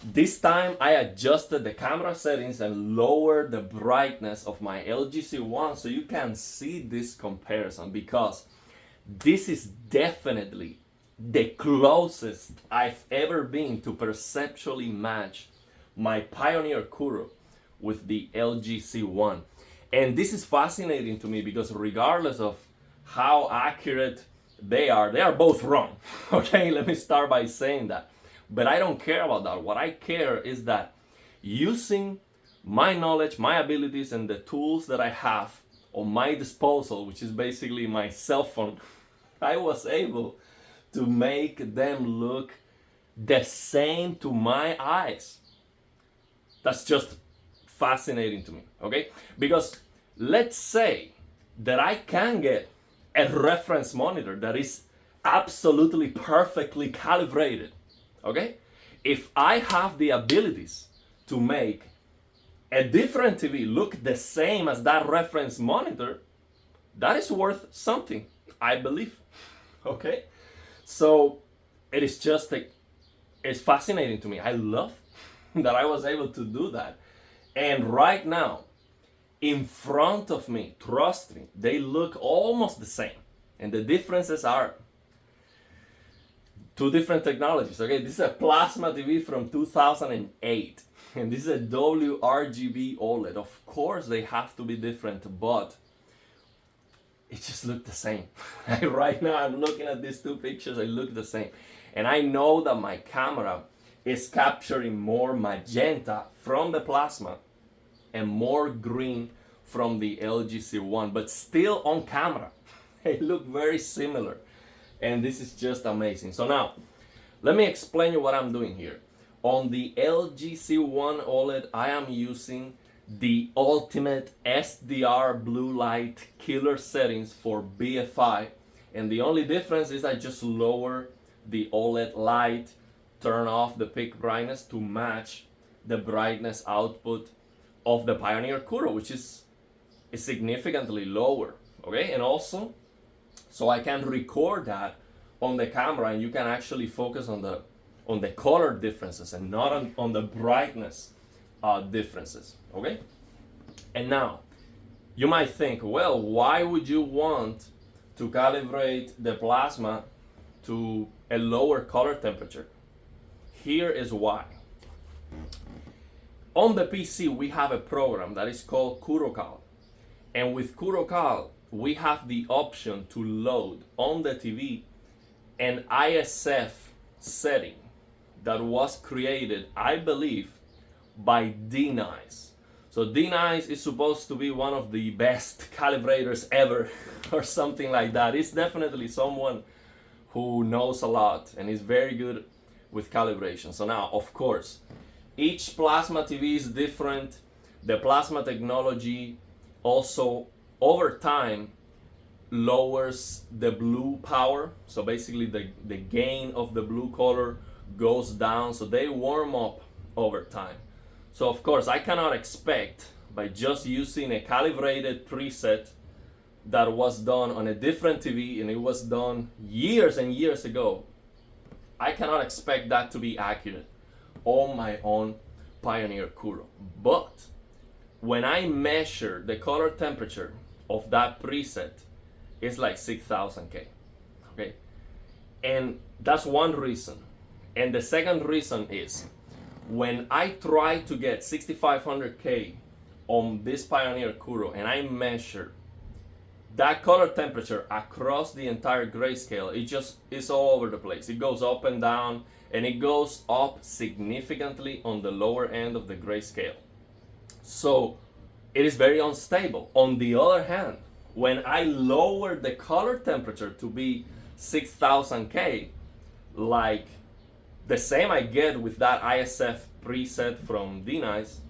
This time I adjusted the camera settings and lowered the brightness of my LG C1 so you can see this comparison, because this is definitely the closest I've ever been to perceptually match my Pioneer Kuro with the LG C1. And this is fascinating to me because regardless of how accurate they are both wrong. Okay, let me start by saying that. But I don't care about that. What I care is that using my knowledge, my abilities, and the tools that I have on my disposal, which is basically my cell phone, I was able to make them look the same to my eyes. That's just fascinating to me, okay? Because let's say that I can get a reference monitor that is absolutely perfectly calibrated, okay? If I have the abilities to make a different TV look the same as that reference monitor, that is worth something, I believe, okay? So it is just it's fascinating to me. I love that I was able to do that. And right now, in front of me, trust me, they look almost the same. And the differences are two different technologies, okay? This is a plasma TV from 2008, and this is a WRGB OLED. Of course, they have to be different, but it just looked the same. Right now, I'm looking at these two pictures, they look the same. And I know that my camera is capturing more magenta from the plasma and more green from the LG C1, but still on camera, they look very similar. And this is just amazing. So now, let me explain you what I'm doing here. On the LG C1 OLED, I am using the ultimate SDR Blue Light Killer settings for BFI. And the only difference is I just lower the OLED light, turn off the peak brightness to match the brightness output of the Pioneer Kuro, which is significantly lower, okay? And also, so I can record that on the camera and you can actually focus on the color differences and not on the brightness differences, okay? And now, you might think, well, why would you want to calibrate the plasma to a lower color temperature? Here is why. On the PC, we have a program that is called Kuro. And with Kuro, we have the option to load on the TV an ISF setting that was created, I believe, by D-Nice. So D-Nice is supposed to be one of the best calibrators ever or something like that. It's definitely someone who knows a lot and is very good with calibration. So now, of course, each plasma TV is different. The plasma technology also over time lowers the blue power. So basically the gain of the blue color goes down. So they warm up over time. So of course I cannot expect by just using a calibrated preset that was done on a different TV and it was done years and years ago, I cannot expect that to be accurate on my own Pioneer Kuro. But when I measure the color temperature of that preset, it's like 6000K, okay? And that's one reason. And the second reason is, when I try to get 6500K on this Pioneer Kuro and I measure that color temperature across the entire grayscale, it's all over the place. It goes up and down, and it goes up significantly on the lower end of the grayscale. So it is very unstable. On the other hand, when I lower the color temperature to be 6000K, like the same I get with that ISF preset from D-Nice,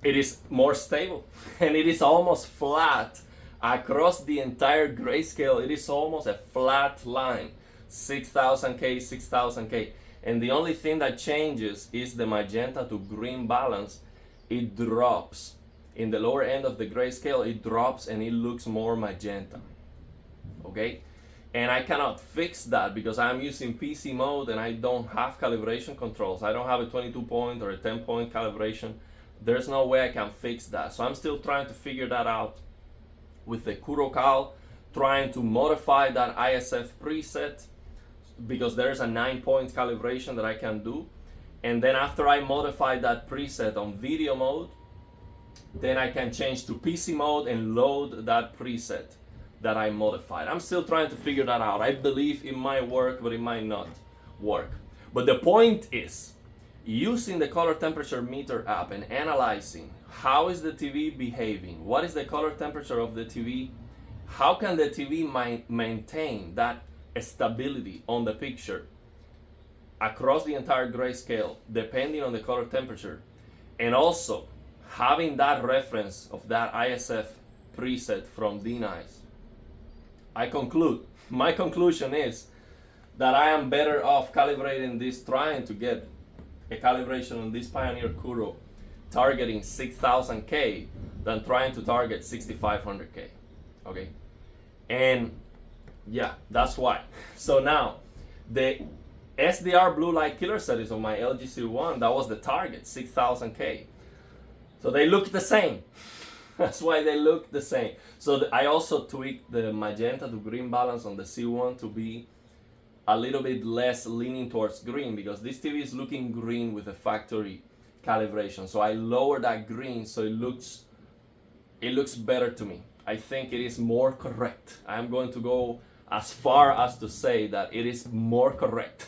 it is more stable and it is almost flat across the entire grayscale. It is almost a flat line, 6000K, 6000K. And the only thing that changes is the magenta to green balance. It drops. In the lower end of the grayscale, it drops and it looks more magenta. Okay? and I cannot fix that because I'm using PC mode and I don't have calibration controls. I don't have a 22 point or a 10 point calibration. There's no way I can fix that. So I'm still trying to figure that out with the Kuro Cal, trying to modify that ISF preset because there's a 9-point calibration that I can do. And then after I modify that preset on video mode, then I can change to PC mode and load that preset that I modified. I'm still trying to figure that out. I believe it might work, but it might not work. But the point is, using the color temperature meter app and analyzing how is the TV behaving, what is the color temperature of the TV, how can the TV maintain that stability on the picture across the entire grayscale depending on the color temperature, and also having that reference of that ISF preset from D-Nice. My conclusion is that I am better off calibrating this, trying to get a calibration on this Pioneer Kuro targeting 6000K than trying to target 6500K. Okay, and yeah, that's why. So now the SDR Blue Light Killer settings on my LG C1, that was the target, 6000K. So they look the same. That's why they look the same. So I also tweaked the magenta to green balance on the C1 to be a little bit less leaning towards green, because this TV is looking green with the factory calibration. So I lowered that green so it looks better to me. I think it is more correct. I'm going to go as far as to say that it is more correct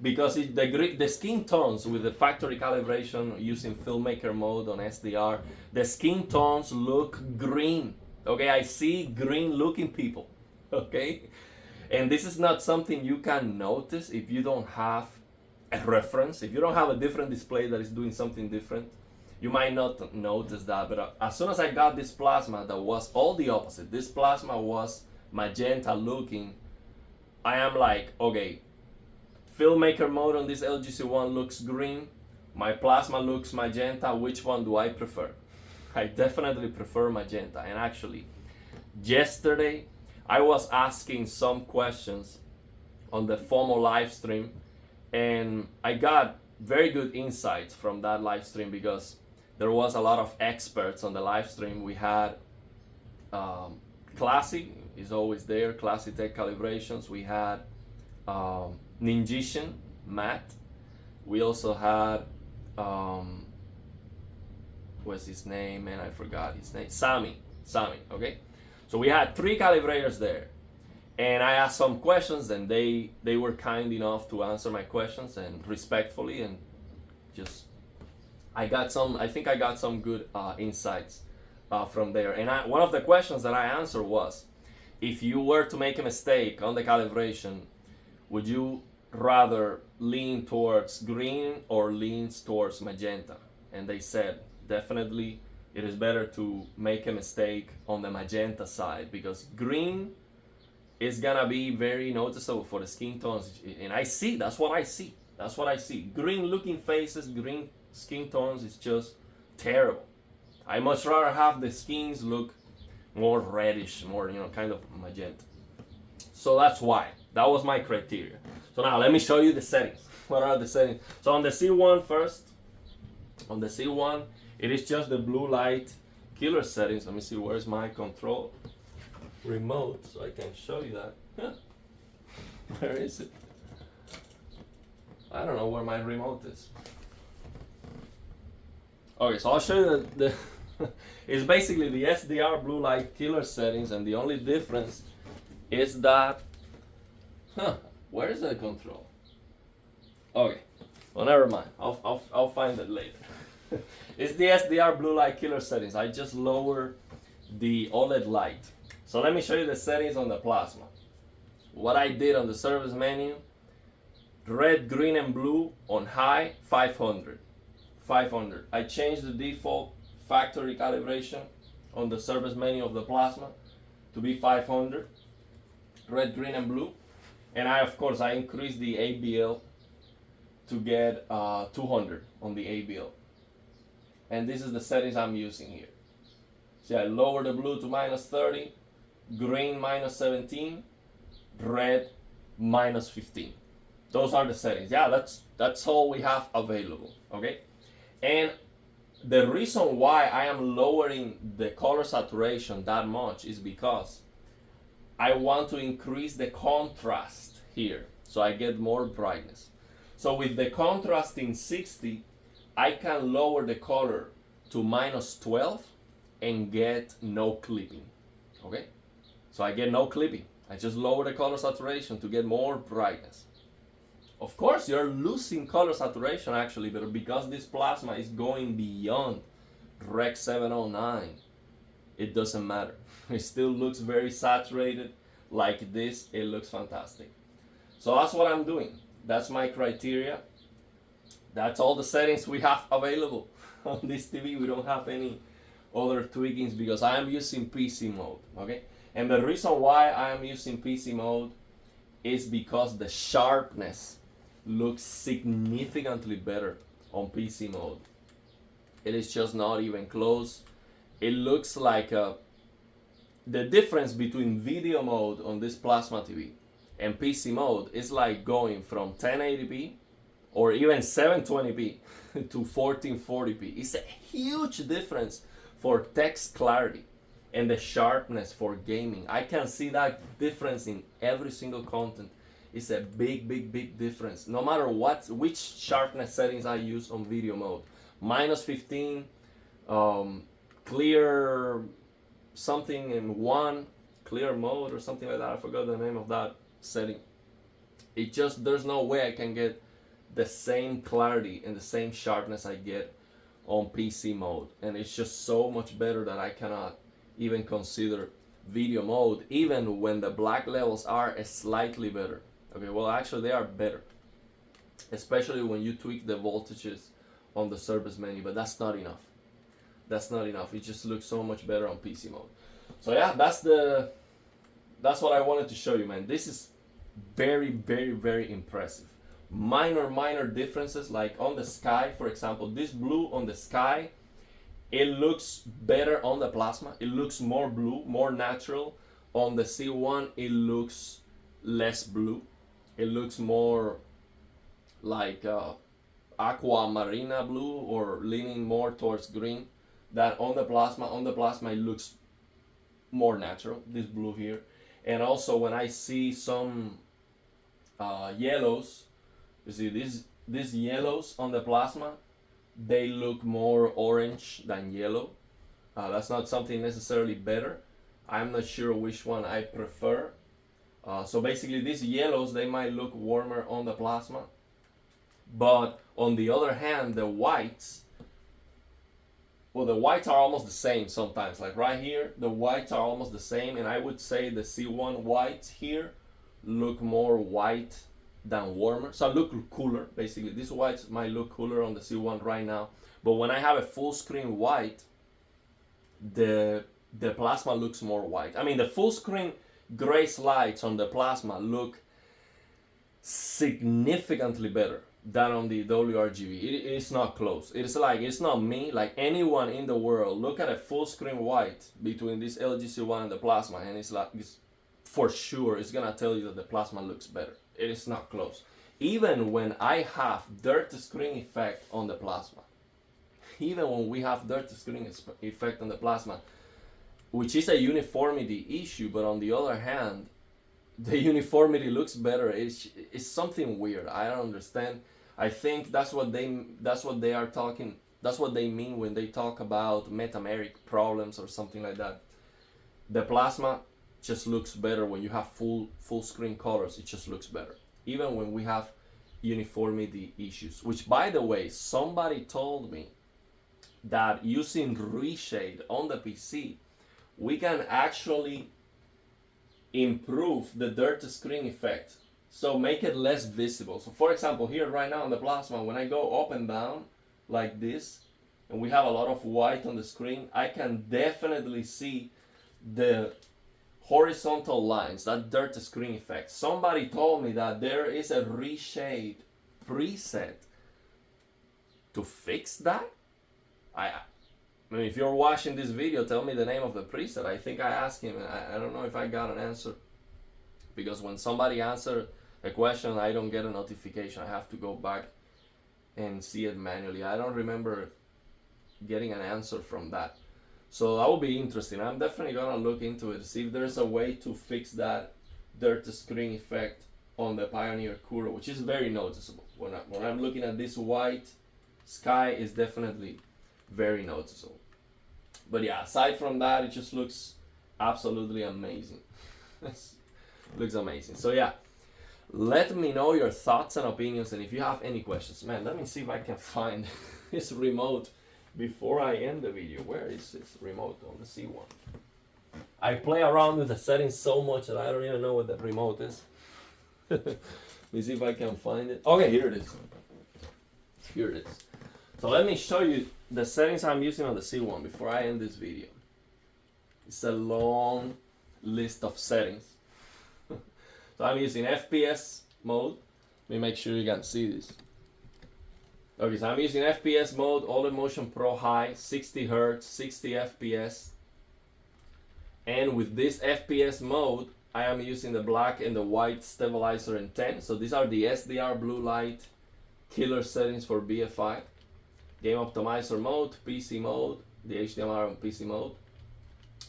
because the skin tones with the factory calibration using filmmaker mode on SDR, the skin tones look green. Okay, I see green looking people. Okay, and this is not something you can notice if you don't have a reference. If you don't have a different display that is doing something different, you might not notice that. But as soon as I got this plasma that was all the opposite, this plasma was magenta looking, I am like, okay, filmmaker mode on this LG C1 looks green, my plasma looks magenta, which one do I prefer? I definitely prefer magenta. And actually, yesterday I was asking some questions on the FOMO live stream, and I got very good insights from that live stream because there was a lot of experts on the live stream. We had Classy is always there, Classy Tech Calibrations. We had Ninjishin, Matt. We also had what's his name, man? I forgot his name. Sammy, okay? So we had 3 calibrators there. And I asked some questions, and they were kind enough to answer my questions and respectfully, and just I think I got some good insights from there. And one of the questions that I answered was, if you were to make a mistake on the calibration, would you rather lean towards green or lean towards magenta? And they said, definitely it is better to make a mistake on the magenta side, because green is gonna be very noticeable for the skin tones. And that's what I see. Green looking faces, green skin tones is just terrible. I much rather have the skins look more reddish, more, kind of magenta. So that's why. That was my criteria. So now let me show you the settings. What are the settings? So on the C1 first, on the C1, it is just the Blue Light Killer settings. Let me see, where's my control remote so I can show you that. Where is it? I don't know where my remote is. Okay, so I'll show you the it's basically the SDR Blue Light Killer settings, and the only difference is that, where is the control? Okay, well, never mind. I'll find it later. It's the SDR Blue Light Killer settings. I just lower the OLED light. So let me show you the settings on the plasma. What I did on the service menu: red, green, and blue on high, 500. I changed the default factory calibration on the service menu of the plasma to be 500, red, green, and blue. And of course I increased the ABL to get 200 on the ABL. And this is the settings I'm using here. See, I lower the blue to -30, green -17, red -15. Those are the settings. Yeah, that's all we have available. Okay, and the reason why I am lowering the color saturation that much is because I want to increase the contrast here, so I get more brightness. So with the contrast in 60, I can lower the color to -12 and get no clipping. Okay, so I get no clipping. I just lower the color saturation to get more brightness. Of course, you're losing color saturation actually, but because this plasma is going beyond Rec 709, it doesn't matter. It still looks very saturated. Like this, it looks fantastic. So that's what I'm doing. That's my criteria. That's all the settings we have available on this TV. We don't have any other tweakings because I am using PC mode. Okay, and the reason why I am using PC mode is because the sharpness looks significantly better on PC mode. It is just not even close. It looks like the difference between video mode on this plasma TV and PC mode is like going from 1080p or even 720p to 1440p. It's a huge difference for text clarity and the sharpness for gaming. I can see that difference in every single content. It's a big difference. No matter which sharpness settings I use on video mode. -15, clear something in 1, clear mode or something like that. I forgot the name of that setting. It just, there's no way I can get the same clarity and the same sharpness I get on PC mode. And it's just so much better that I cannot even consider video mode, even when the black levels are slightly better. Okay, well actually they are better, especially when you tweak the voltages on the service menu, but that's not enough. That's not enough. It just looks so much better on PC mode. So yeah, that's what I wanted to show you, man. This is very impressive. Minor differences, like on the sky, for example, this blue on the sky, it looks better on the plasma. It looks more blue, more natural. On the C1, it looks less blue. It looks more like aquamarina blue, or leaning more towards green. That on the plasma it looks more natural, this blue here. And also when I see some yellows, you see these yellows on the plasma, they look more orange than yellow. That's not something necessarily better. I'm not sure which one I prefer. So basically these yellows, they might look warmer on the plasma, but on the other hand, the whites, well, the whites are almost the same sometimes. Like right here, the whites are almost the same, and I would say the C1 whites here look more white than warmer. So look cooler, basically. These whites might look cooler on the C1 right now, but when I have a full screen white, the plasma looks more white. I mean, the full screen gray slides on the plasma look significantly better than on the WRGB. It's not close. It's like, it's not me, like anyone in the world, look at a full screen white between this LG C1 and the plasma, and it's like, it's for sure, it's gonna tell you that the plasma looks better. It is not close. Even when I have dirt screen effect on the plasma, even when we have dirt screen effect on the plasma, which is a uniformity issue, but on the other hand, the uniformity looks better. It's something weird. I don't understand. I think that's what they are talking. That's what they mean when they talk about metameric problems or something like that. The plasma just looks better when you have full screen colors. It just looks better, even when we have uniformity issues. Which, by the way, somebody told me that using reshade on the PC, we can actually improve the dirt screen effect, so make it less visible. So for example, here right now on the plasma, when I go up and down like this, and we have a lot of white on the screen, I can definitely see the horizontal lines, that dirt screen effect. Somebody told me that there is a reshade preset to fix that. I mean, if you're watching this video, tell me the name of the preset. I think I asked him, I don't know if I got an answer. because when somebody answers a question, I don't get a notification. I have to go back and see it manually. I don't remember getting an answer from that. So that will be interesting. I'm definitely gonna look into it, see if there's a way to fix that dirt screen effect on the Pioneer Kuro, which is very noticeable. When I'm looking at this white sky, is definitely very noticeable. But yeah, aside from that, it just looks absolutely amazing. Looks amazing. So yeah, let me know your thoughts and opinions, and if you have any questions. Man, let me see if I can find this remote before I end the video. Where is this remote on the C1? I play around with the settings so much that I don't even know what the remote is. Let me see if I can find it. Okay, here it is. Here it is. So let me show you the settings I'm using on the C1 before I end this video. It's a long list of settings. So I'm using FPS mode. Let me make sure you can see this. Okay, so I'm using FPS mode, OLED Motion Pro High, 60 Hz, 60 FPS. And with this FPS mode, I am using the black and the white stabilizer in 10. So these are the SDR Blue Light Killer settings for BFI. Game Optimizer mode, PC mode, the HDMI on PC mode.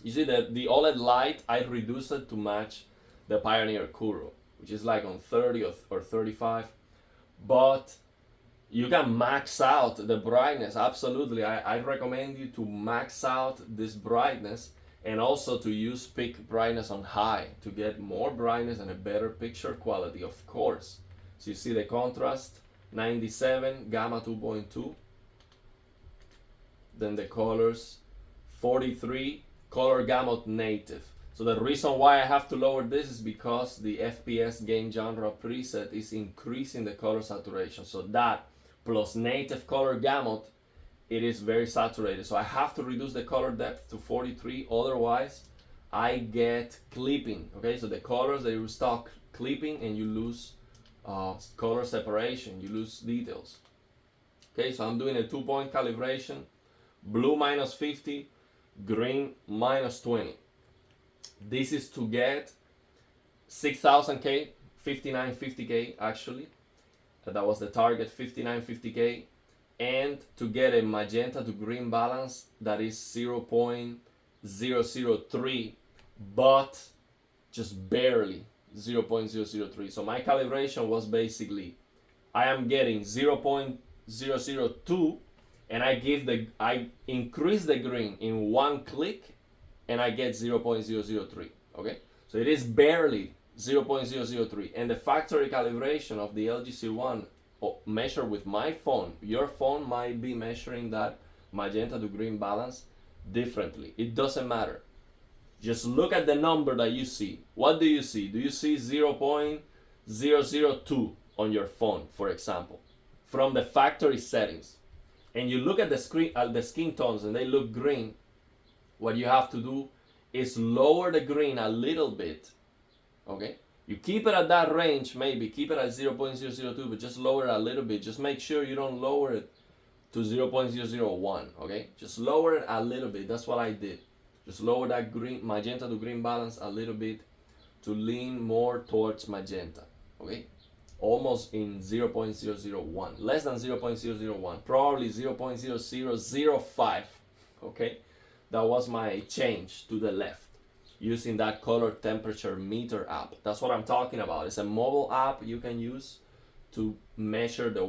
You see that the OLED light, I reduced it to match the Pioneer Kuro, which is like on 30 or 35. But you can max out the brightness, absolutely. I recommend you to max out this brightness and also to use peak brightness on high to get more brightness and a better picture quality, of course. So you see the contrast, 97, gamma 2.2. Then the colors, 43, color gamut native. So the reason why I have to lower this is because the FPS game genre preset is increasing the color saturation. So that plus native color gamut, it is very saturated. So I have to reduce the color depth to 43, otherwise I get clipping. Okay, so the colors, they will start clipping and you lose color separation, you lose details. Okay, so I'm doing a 2-point calibration, blue minus 50, green minus 20. This is to get 6000K, 5950K actually. That was the target, 5950K. And to get a magenta to green balance that is 0.003, but just barely 0.003. So my calibration was basically, I am getting 0.002 and I increase the green in one click and I get 0.003. Okay, so it is barely 0.003, and the factory calibration of the LG C1 measured with my phone, your phone might be measuring that magenta to green balance differently. It doesn't matter. Just look at the number that you see. What do you see? Do you see 0.002 on your phone, for example, from the factory settings? And you look at the screen, the skin tones, and they look green. What you have to do is lower the green a little bit. Okay, you keep it at that range, maybe keep it at 0.002, but just lower it a little bit. Just make sure you don't lower it to 0.001. Okay, just lower it a little bit. That's what I did. Just lower that green magenta to green balance a little bit to lean more towards magenta. Okay, almost in 0.001, less than 0.001, probably 0.0005. Okay, that was my change to the left using that color temperature meter app. That's what I'm talking about. It's a mobile app you can use to measure the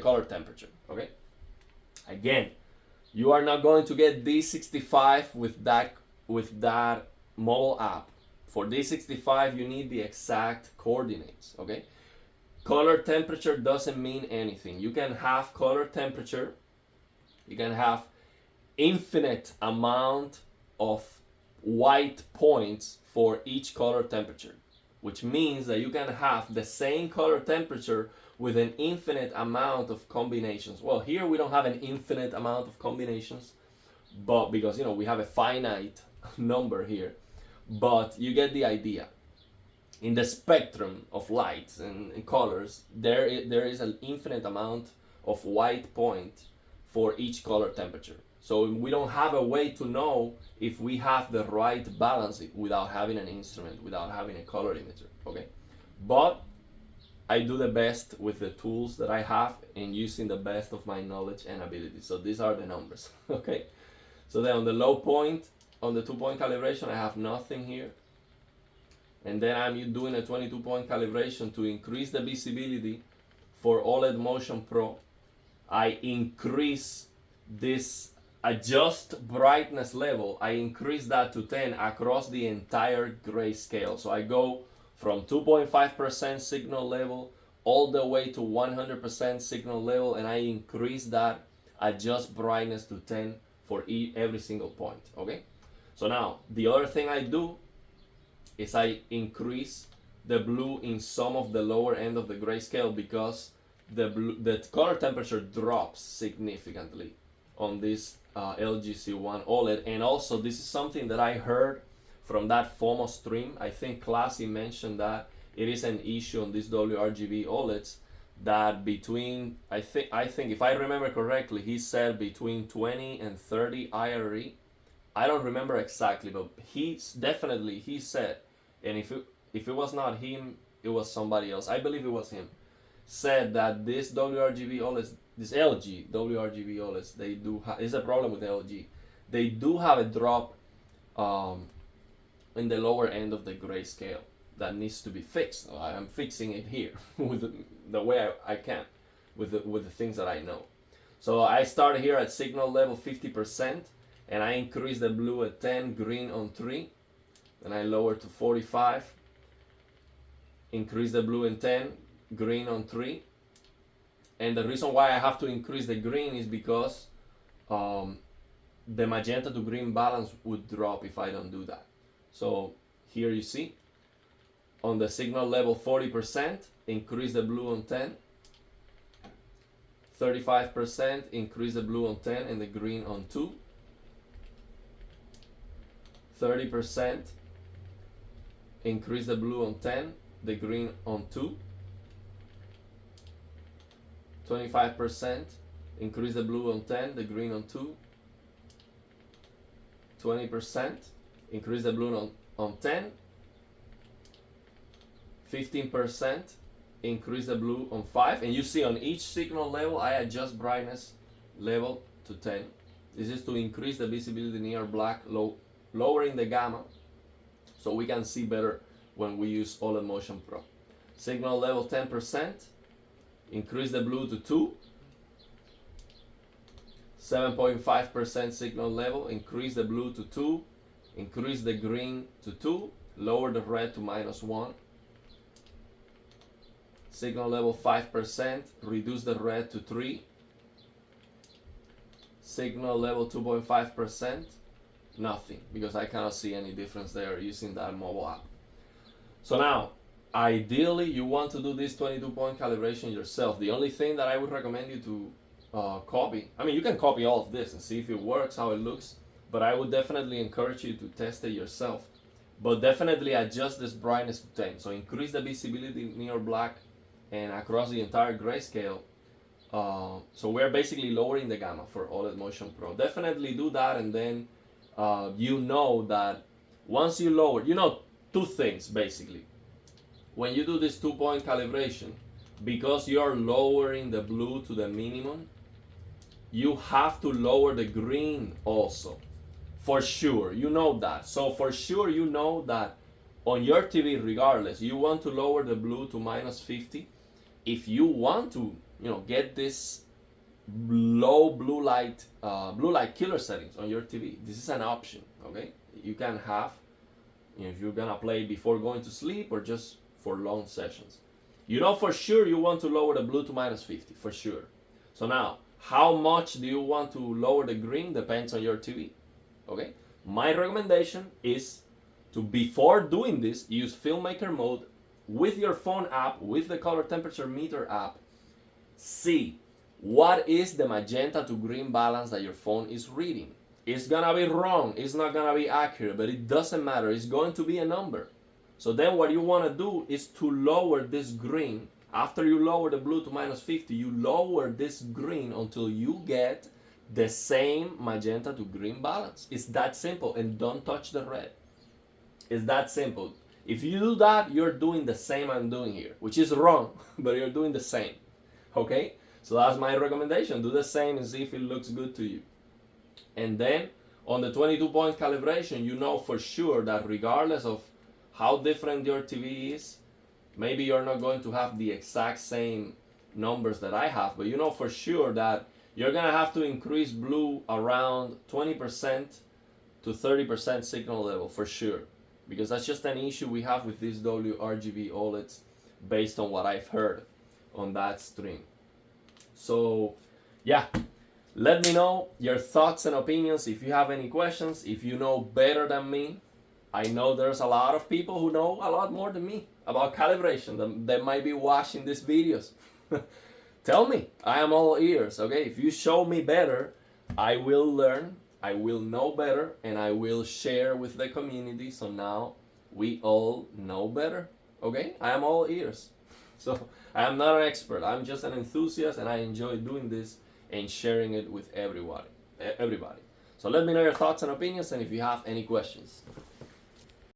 color temperature. Okay, again, you are not going to get D65 with that mobile app. For D65 you need the exact coordinates. Okay, color temperature doesn't mean anything. You can have color temperature, you can have infinite amount of white points for each color temperature, which means that you can have the same color temperature with an infinite amount of combinations. Well, here we don't have an infinite amount of combinations, but because we have a finite number here, but you get the idea. In the spectrum of lights and colors, there is an infinite amount of white point for each color temperature. So we don't have a way to know if we have the right balance without having an instrument, without having a color imager, okay? But I do the best with the tools that I have and using the best of my knowledge and ability. So these are the numbers, okay? So then on the low point, on the 2-point calibration, I have nothing here. And then I'm doing a 22-point calibration to increase the visibility for OLED Motion Pro. I increase this adjust brightness level, I increase that to 10 across the entire grayscale. So I go from 2.5% signal level all the way to 100% signal level, and I increase that adjust brightness to 10 for every single point, okay? So now, the other thing I do is I increase the blue in some of the lower end of the grayscale because the color temperature drops significantly on this LG C1 OLED. And also, this is something that I heard from that FOMO stream. I think Classy mentioned that it is an issue on these WRGB OLEDs that between, I think if I remember correctly, he said between 20 and 30 IRE. I don't remember exactly, but he said, and if it was not him, it was somebody else. I believe it was him. Said that this WRGB OLEDs, this LG WRGB OLEDs, they do is a problem with LG. They do have a drop in the lower end of the grayscale that needs to be fixed. I am fixing it here with the way I can, with the things that I know. So I start here at signal level 50%, and I increase the blue at 10, green on 3, and I lower to 45. Increase the blue in 10, green on 3. And the reason why I have to increase the green is because the magenta to green balance would drop if I don't do that. So here you see, on the signal level 40%, increase the blue on 10. 35%, increase the blue on 10 and the green on 2. 30%, increase the blue on 10, the green on 2. 25%, increase the blue on 10, the green on 2. 20%, increase the blue on 10. 15%, increase the blue on 5. And you see on each signal level, I adjust brightness level to 10. This is to increase the visibility near black, lowering the gamma, so we can see better when we use OLED Motion Pro. Signal level 10%, increase the blue to 2. 7.5% signal level, increase the blue to 2. Increase the green to 2. Lower the red to -1. Signal level 5%, reduce the red to 3. Signal level 2.5%, nothing, because I cannot see any difference there using that mobile app. So now, ideally, you want to do this 22-point calibration yourself. The only thing that I would recommend you to copy, I mean, you can copy all of this and see if it works, how it looks, but I would definitely encourage you to test it yourself. But definitely adjust this brightness to 10. So increase the visibility near black and across the entire grayscale. So we're basically lowering the gamma for OLED Motion Pro. Definitely do that, and then you know that once you lower, you know two things basically. When you do this 2-point calibration, because you're lowering the blue to the minimum, you have to lower the green also. For sure, you know that. So for sure, you know that on your TV, regardless, you want to lower the blue to -50. If you want to, get this low blue light killer settings on your TV, this is an option. Okay, you can have, if you're gonna play before going to sleep or just for long sessions. For sure you want to lower the blue to -50 for sure. So now, how much do you want to lower the green depends on your TV. Okay, my recommendation is to, before doing this, use filmmaker mode with your phone app, with the color temperature meter app. See what is the magenta to green balance that your phone is reading. It's gonna be wrong, it's not gonna be accurate, but it doesn't matter, it's going to be a number. So then what you want to do is to lower this green. After you lower the blue to -50, you lower this green until you get the same magenta to green balance. It's that simple, and don't touch the red. It's that simple. If you do that, you're doing the same I'm doing here, which is wrong, but you're doing the same. Okay? So that's my recommendation. Do the same and see if it looks good to you. And then on the 22-point calibration, you know for sure that regardless of how different your TV is, maybe you're not going to have the exact same numbers that I have, but you know for sure that you're going to have to increase blue around 20% to 30% signal level for sure, because that's just an issue we have with these WRGB OLEDs based on what I've heard on that stream. So yeah, let me know your thoughts and opinions. If you have any questions, if you know better than me, I know there's a lot of people who know a lot more than me about calibration that might be watching these videos. Tell me, I am all ears, okay? If you show me better, I will learn, I will know better, and I will share with the community, so now we all know better, okay? I am all ears. So I am not an expert, I'm just an enthusiast, and I enjoy doing this and sharing it with everybody. So let me know your thoughts and opinions, and if you have any questions.